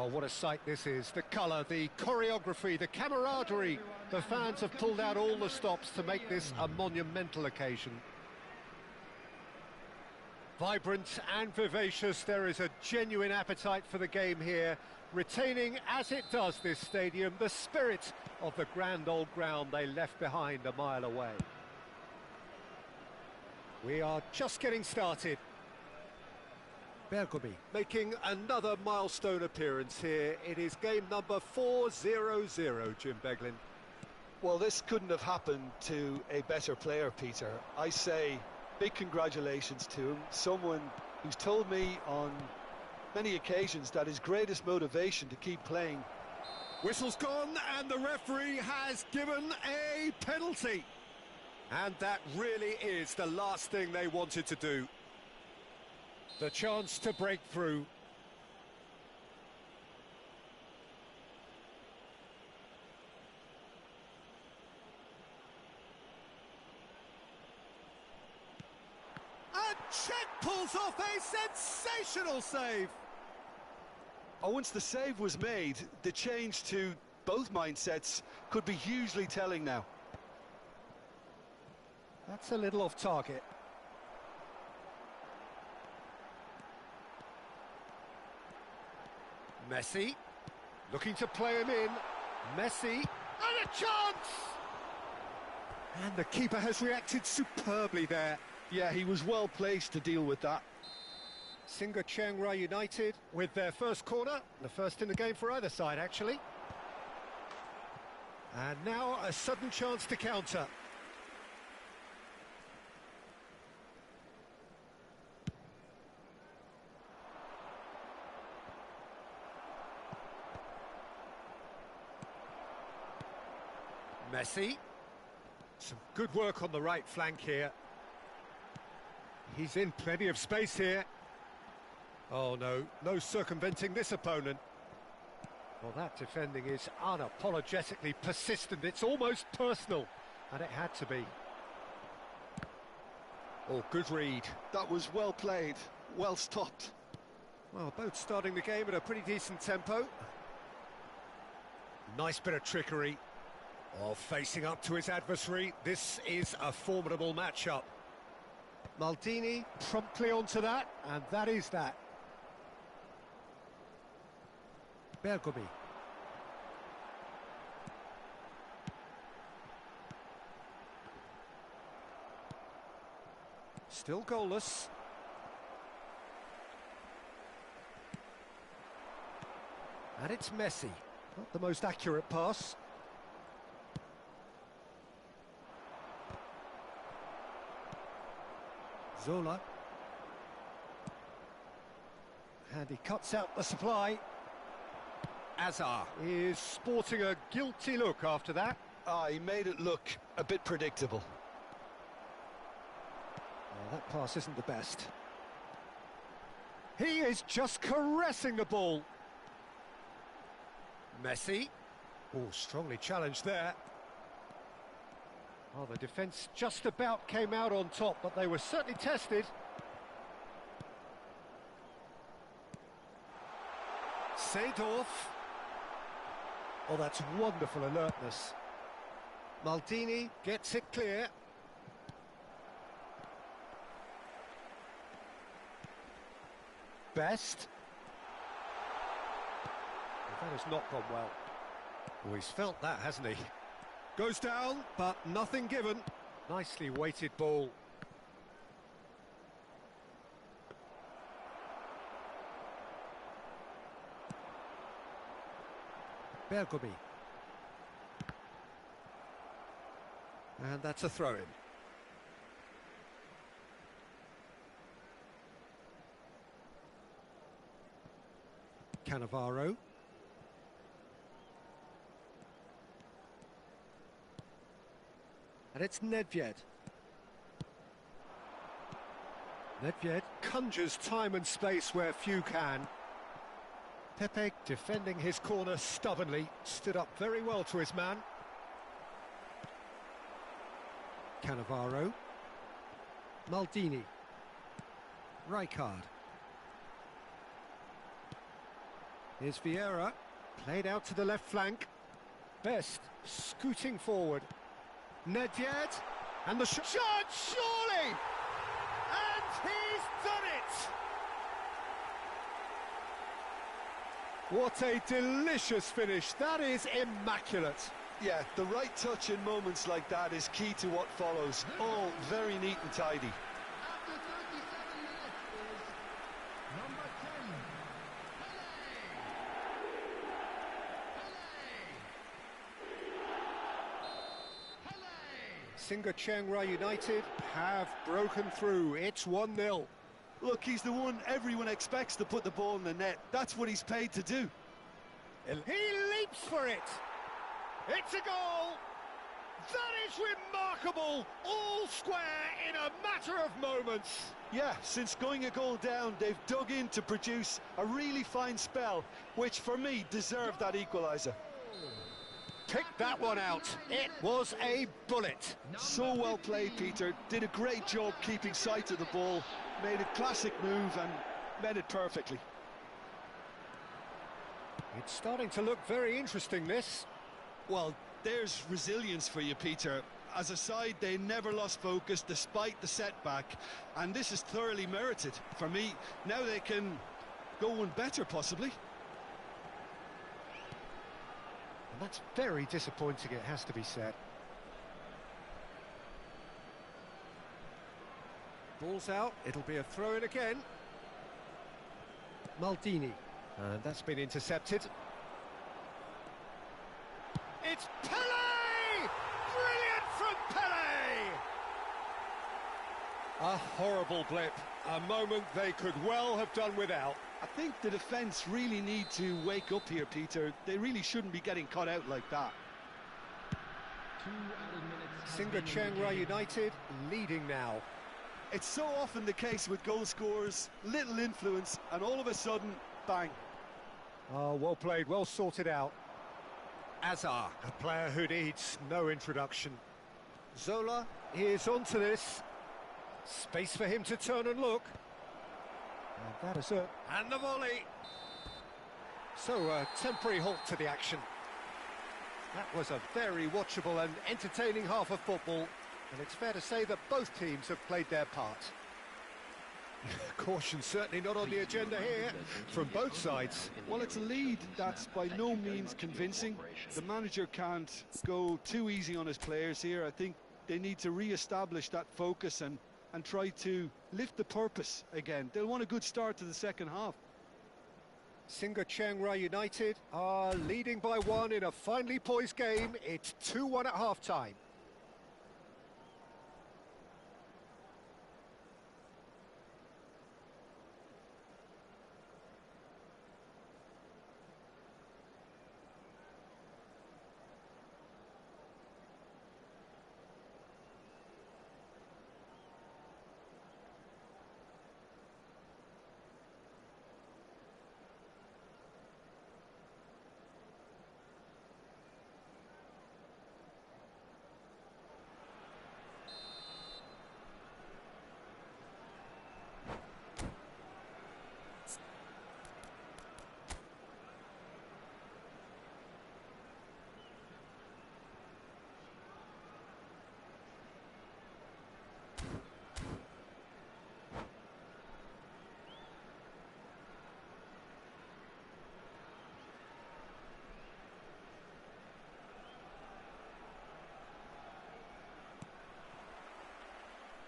Oh, what a sight this is. The colour, the choreography, the camaraderie. The fans have pulled out all the stops to make this a monumental occasion. Vibrant and vivacious, there is a genuine appetite for the game here, retaining, as it does this stadium, the spirit of the grand old ground they left behind a mile away. We are just getting started. Bergomi making another milestone appearance here. It is game number 400, Jim Beglin. Well, this couldn't have happened to a better player, Peter. I say big congratulations to him, someone who's told me on many occasions that his greatest motivation to keep playing. Whistle's gone and the referee has given a penalty. And that really is the last thing they wanted to do. The chance to break through. And Czech pulls off a sensational save. Oh, once the save was made, the change to both mindsets could be hugely telling now. That's a little off target. Messi, looking to play him in. Messi, and a chance! And the keeper has reacted superbly there. Yeah, he was well placed to deal with that. Singa Chiang Rai United with their first corner, the first in the game for either side, actually. And now a sudden chance to counter. Messi, some good work on the right flank here. He's in plenty of space here. Oh no, no circumventing this opponent. Well, that defending is unapologetically persistent, it's almost personal, and it had to be. Oh, good read. That was well played, well stopped. Well, both starting the game at a pretty decent tempo. Nice bit of trickery. Oh, facing up to his adversary, this is a formidable matchup. Maldini promptly onto that, and that is that. Bergomi. Still goalless. And it's Messi. Not the most accurate pass. Zola. And he cuts out the supply. Azar is sporting a guilty look after that. He made it look a bit predictable. Well, that pass isn't the best. He is just caressing the ball. Messi. Oh, strongly challenged there. Oh, the defence just about came out on top, but they were certainly tested. Seedorf. Oh, that's wonderful alertness. Maldini gets it clear. Best. Well, that has not gone well. Oh, he's felt that, hasn't he? Goes down, but nothing given. Nicely weighted ball. Bergomi. And that's a throw-in. Cannavaro. And it's Nedved. Nedved conjures time and space where few can. Pepe, defending his corner stubbornly, stood up very well to his man. Cannavaro. Maldini. Rijkaard. Here's Vieira, played out to the left flank. Best scooting forward. Nedved, and the shot, surely! And he's done it! What a delicious finish, that is immaculate. Yeah, the right touch in moments like that is key to what follows. All very neat and tidy. After 37 minutes is number 10, Singa Chiang Rai United have broken through. It's 1-0. Look, he's the one everyone expects to put the ball in the net. That's what he's paid to do. He leaps for it. It's a goal. That is remarkable. All square in a matter of moments. Yeah, since going a goal down, they've dug in to produce a really fine spell, which for me deserved that equaliser. Pick that one out. It was a bullet. So well played, Peter. Did a great job keeping sight of the ball, made a classic move and met it perfectly. It's starting to look very interesting, this. Well, there's resilience for you, Peter. As a side, they never lost focus despite the setback, and this is thoroughly merited. For me, now they can go one better, possibly. And that's very disappointing, it has to be said. Ball's out, it'll be a throw-in again. Maldini, and that's been intercepted. It's Pele! Brilliant from Pele! A horrible blip, a moment they could well have done without. I think the defence really need to wake up here, Peter. They really shouldn't be getting caught out like that. 2 added minutes. Singa Chiang Rai United leading now. It's so often the case with goal scorers, little influence, and all of a sudden, bang. Oh, well played, well sorted out. Azar, a player who needs no introduction. Zola is onto this. Space for him to turn and look. And that is it. And the volley. So a temporary halt to the action. That was a very watchable and entertaining half of football. And it's fair to say that both teams have played their part. Caution certainly not on the agenda here from both sides. Well, it's a lead that's by no means convincing. The manager can't go too easy on his players here. I think they need to re-establish that focus and try to lift the purpose again. They'll want a good start to the second half. Singa Chiang Rai United are leading by 1 in a finely poised game. It's 2-1 at half-time.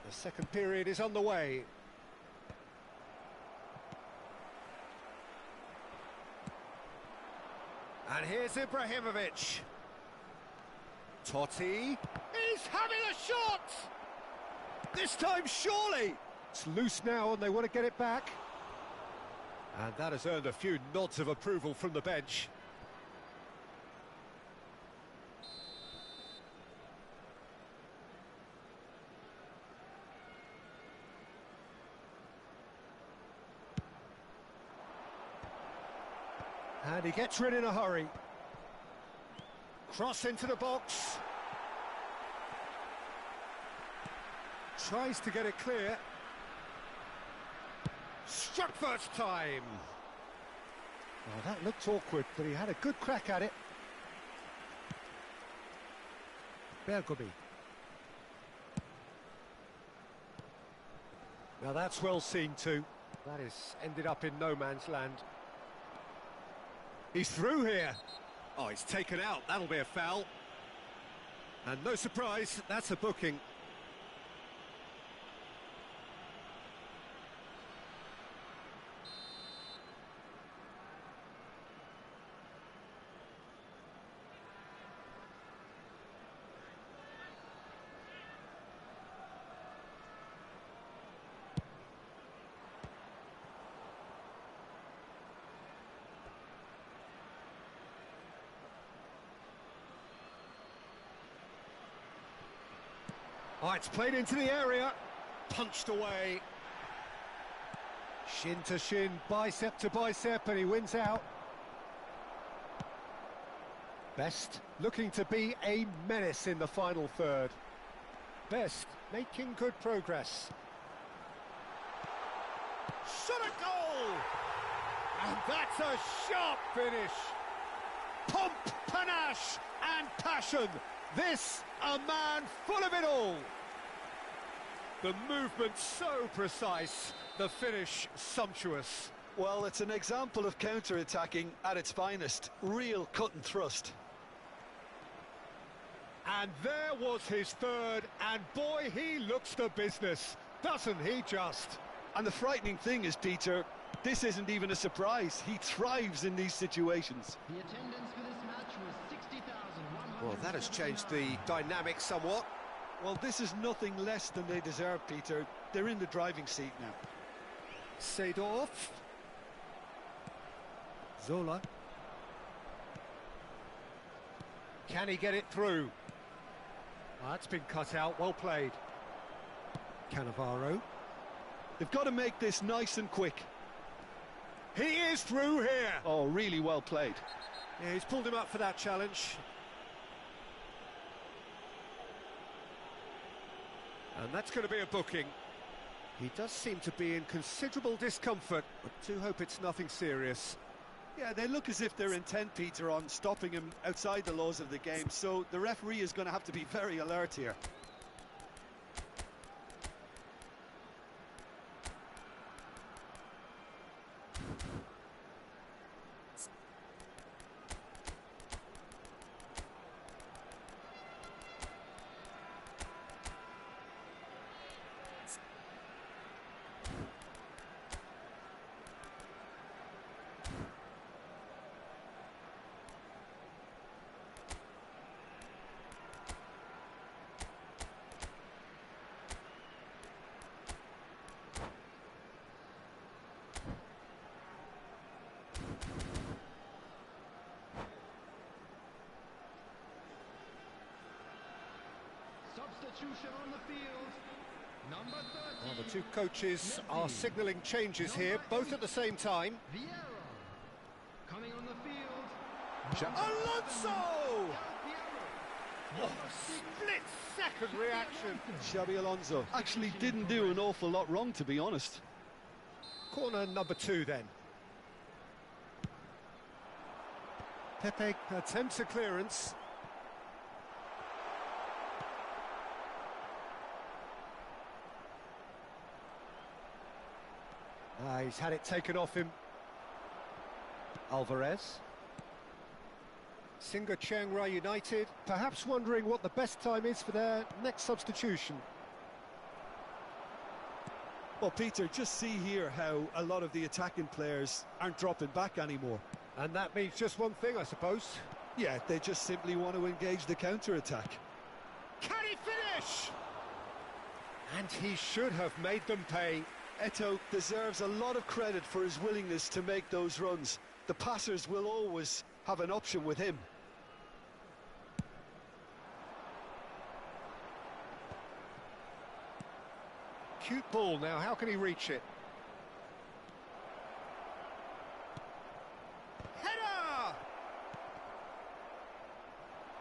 The second period is on the way. And here's Ibrahimovic. Totti. He's having a shot! This time, surely! It's loose now and they want to get it back. And that has earned a few nods of approval from the bench. And he gets rid in a hurry. Cross into the box. Tries to get it clear. Struck first time. Oh, that looked awkward, but he had a good crack at it. Bergomi. Now that's well seen too. That has ended up in no man's land. He's through here. Oh, he's taken out. That'll be a foul. And no surprise, that's a booking. Oh, it's played into the area, punched away. Shin to shin, bicep to bicep, and he wins out. Best looking to be a menace in the final third. Best making good progress. Shot a goal! And that's a sharp finish. Pomp, panache and passion. This, a man full of it all. The movement so precise, the finish sumptuous. Well, it's an example of counter-attacking at its finest. Real cut and thrust. And there was his third, and boy, he looks the business, doesn't he just? And the frightening thing is, Peter, this isn't even a surprise. He thrives in these situations. The attendance for this match was 60,100. Well, that has changed the dynamic somewhat. Well, this is nothing less than they deserve, Peter. They're in the driving seat now. Seedorf. Zola. Can he get it through? Oh, that's been cut out, well played. Cannavaro. They've got to make this nice and quick. He is through here. Oh, really well played. Yeah, he's pulled him up for that challenge. And that's going to be a booking. He does seem to be in considerable discomfort, but do hope it's nothing serious. Yeah, they look as if they're intent, Peter, on stopping him outside the laws of the game, so the referee is going to have to be very alert here. Substitution on the field. Number 30. Well, the two coaches are signalling changes here, both at the same time. Vieira. Coming on the field. Alonso! Del Oh, split-second reaction. Xabi Alonso actually didn't do an awful lot wrong, to be honest. Corner number 2 then. Pepe attempts a clearance. He's had it taken off him. Alvarez. Singa Chiang Rai United, perhaps wondering what the best time is for their next substitution. Well, Peter, just see here how a lot of the attacking players aren't dropping back anymore. And that means just one thing, I suppose. Yeah, they just simply want to engage the counter-attack. Can he finish? And he should have made them pay. Eto'o deserves a lot of credit for his willingness to make those runs. The passers will always have an option with him. Cute ball now, how can he reach it? Header!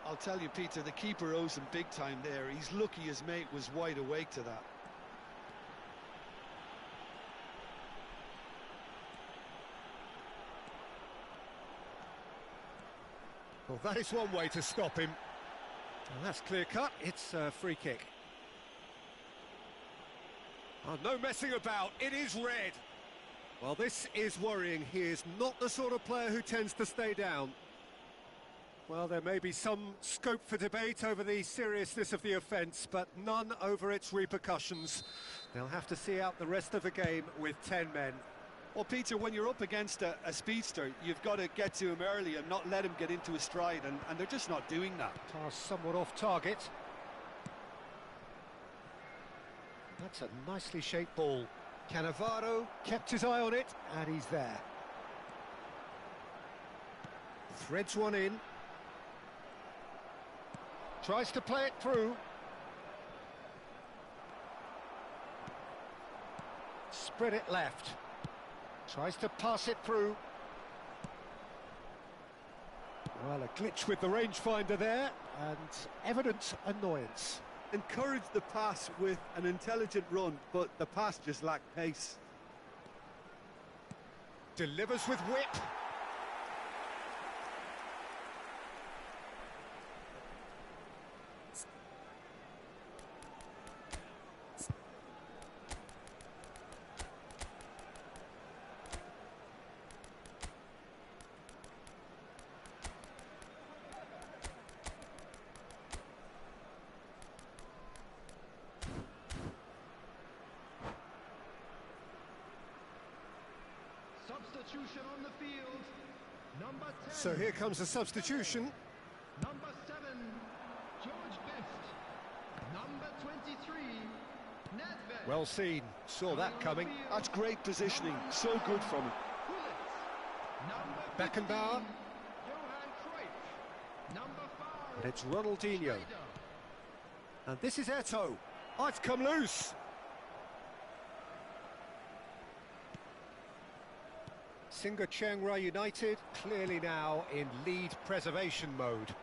I'll tell you, Peter, the keeper owes him big time there. He's lucky his mate was wide awake to that. Well, that is one way to stop him. And that's clear cut. It's a free kick. Oh, no messing about. It is red. Well, this is worrying. He is not the sort of player who tends to stay down. Well, there may be some scope for debate over the seriousness of the offence, but none over its repercussions. They'll have to see out the rest of the game with 10 men. Well, Peter, when you're up against a speedster, you've got to get to him early and not let him get into a stride, and they're just not doing that. Pass somewhat off target. That's a nicely shaped ball. Cannavaro kept his eye on it, and he's there. Threads one in. Tries to play it through. Spread it left. Tries to pass it through. Well, a glitch with the rangefinder there, and evident annoyance. Encouraged the pass with an intelligent run, but the pass just lacked pace. Delivers with whip. Substitution on the field. Number 10. So here comes a substitution. Number 7, George Best. Number 23, Nedved. Well seen. Saw that coming. That's great positioning. So good from him. Number Beckenbauer. 15, Johan Cruyff. Number 5, And it's Ronaldinho. Doido. And this is Eto'o. Oh, it's come loose. Singa Chiang Rai United clearly now in lead preservation mode.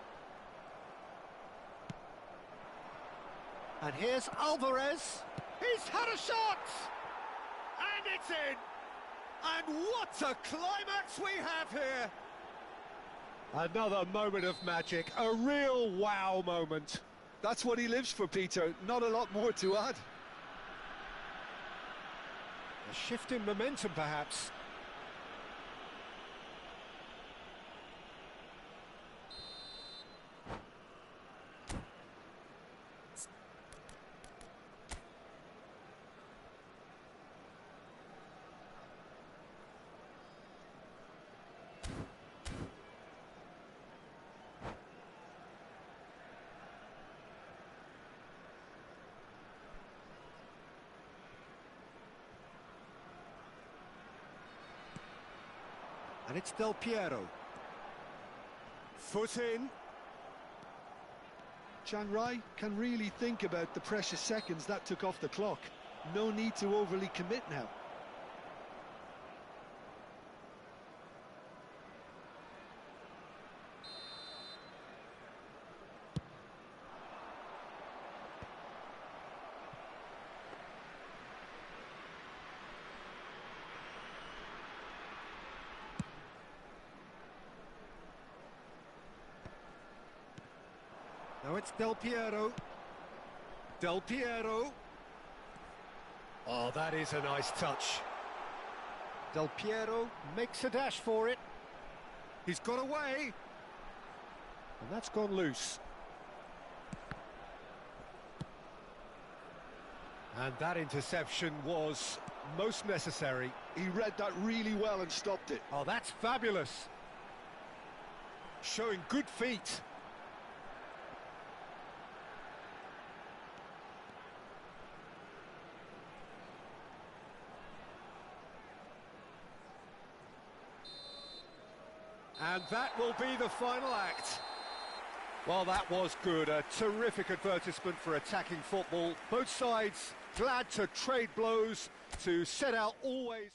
And here's Alvarez. He's had a shot! And it's in! And what a climax we have here! Another moment of magic, a real wow moment. That's what he lives for, Peter. Not a lot more to add. A shift in momentum, perhaps. And it's Del Piero. Foot in. Chiang Rai can really think about the precious seconds that took off the clock. No need to overly commit now. Now it's Del Piero. Del Piero. Oh, that is a nice touch. Del Piero makes a dash for it. He's got away. And that's gone loose. And that interception was most necessary. He read that really well and stopped it. Oh, that's fabulous. Showing good feet. And that will be the final act. Well, that was good. A terrific advertisement for attacking football. Both sides glad to trade blows, to set out always...